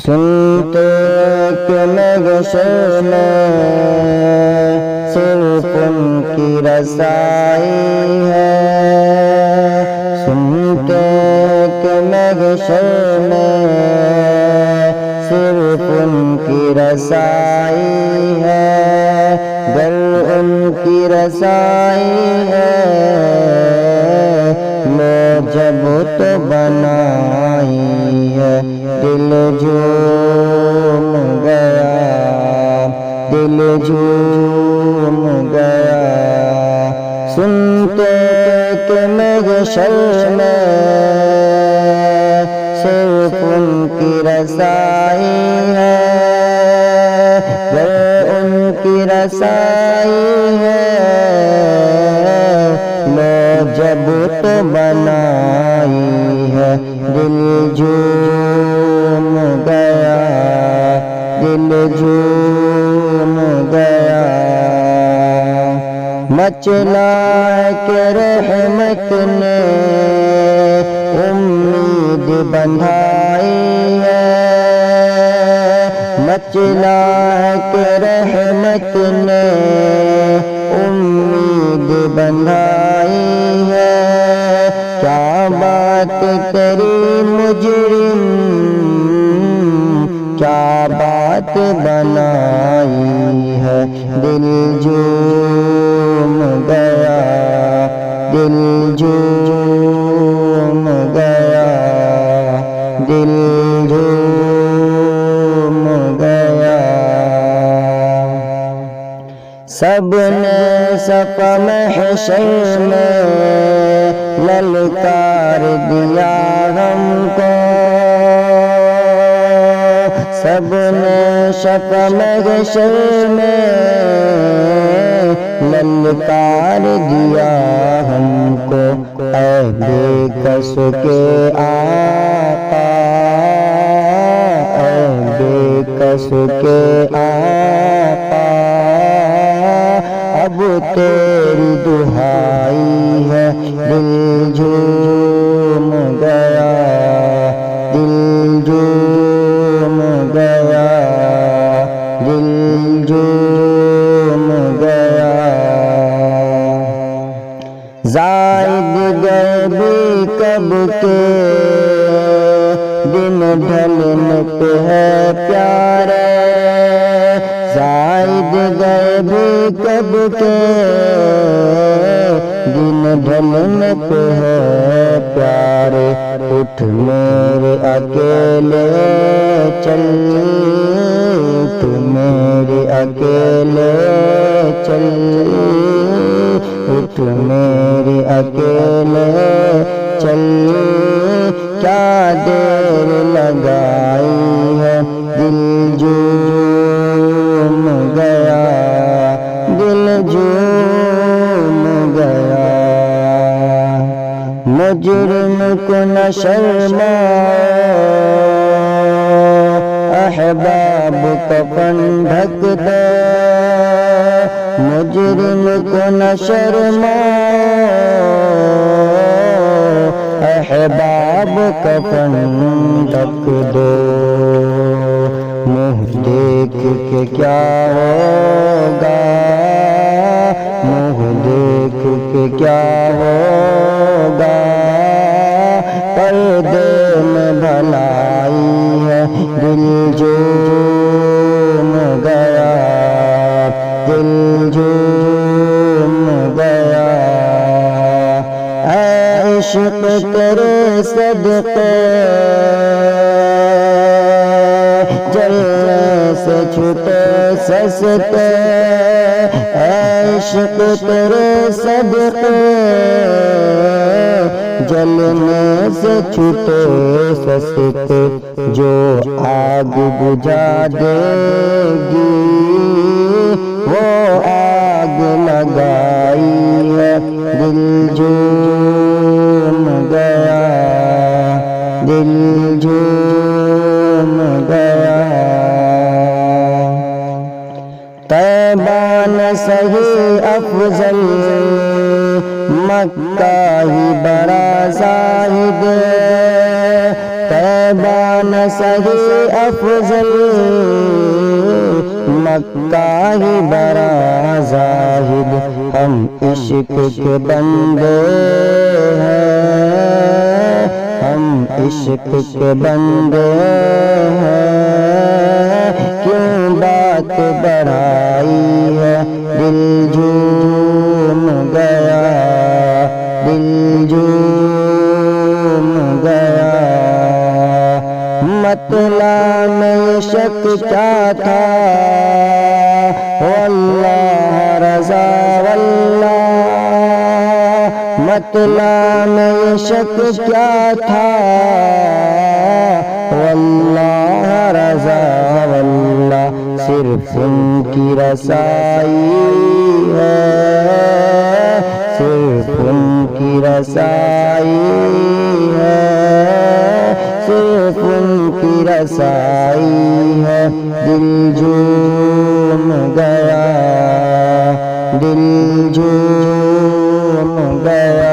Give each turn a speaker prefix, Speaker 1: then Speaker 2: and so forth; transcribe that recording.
Speaker 1: سنتے کہ محشر میں صرف ان کی رسائی ہے، سنتے کہ محشر میں صرف ان کی رسائی ہے، گر ان کی رسائی ہے میں جب تو بنائی ہے، دل جھوم گیا، دل جھوم گیا، سنتے کہ محشر میں صرف ان کی رسائی ہے، وہ ان کی رسائی ہے میں جب تو بنائی ہے، دل جھوم گیا، دل جھوم گیا، مچلا کہ رحمت نے امید بندھائی ہے، مچلا کہ رحمت نے امید بندھائی ہے، کیا بات تیری مجرم، کیا بات بنائی ہے، دل جھوم گیا، دل جھوم گیا، دل جھوم گیا، سب نے صف محشر میں للکار دیا ہم کو، سب نے صف محشر میں للکار دیا ہم کو، اے بے کس کے آقا، اے بے کس کے آقا، اب تیری دہائی ہے، دل جھوم گیا، دل جھوم گیا، دل جھوم گیا، زائد گئے بھی کب کے دن ڈھلنے پہ ہے پیارے، زائد گئے بھی کب کے دن ڈھلنے پہ ہے پیارے، اٹھ میرے اکیلے چل، اٹھ میرے اکیلے چل، اٹھ میرے اکیلے چل، کیا دیر لگائی ہے، دل جھوم گیا، دل جھوم گیا، مجرم کو نہ شرماؤ، احباب کفن ڈھک دو، مجرم کو نہ شرماؤ، احباب کفن ڈھک دو، منہ دیکھ کے کیا ہوگا، منہ دیکھ کے کیا ہوگا، پردے میں بھلائی ہے، دل جھوم گیا، دل جھوم گیا، اے عشق تیرے صدقے جلنے سے چھوٹے سستے، اے عشق تیرے صدقے جلنے سے چھوٹے سستے، جو آگ بجھا دے گی وہ آگ لگائی ہے، دل جھوم گیا، دل جھوم گیا، طیبہ نہ صحیح افضل مکہ ہی بڑا زاہد، طیبہ نہ صحیح افضل مکہ ہی برا زاہد ہم عشق کے بندے ہیں ہم عشق کے بندے ہیں کیوں بات بڑھائی ہے دل جھوم گیا دل جھوم گیا مطلع میں شک کیا تھا واللہ رضا واللہ مطلع میں شک کیا تھا واللہ رضا واللہ صرف ان کی رسائی ہے صرف ان کی رسائی ہے صرف ان کی رسائی ہے دل جھوم گیا دل جھوم گیا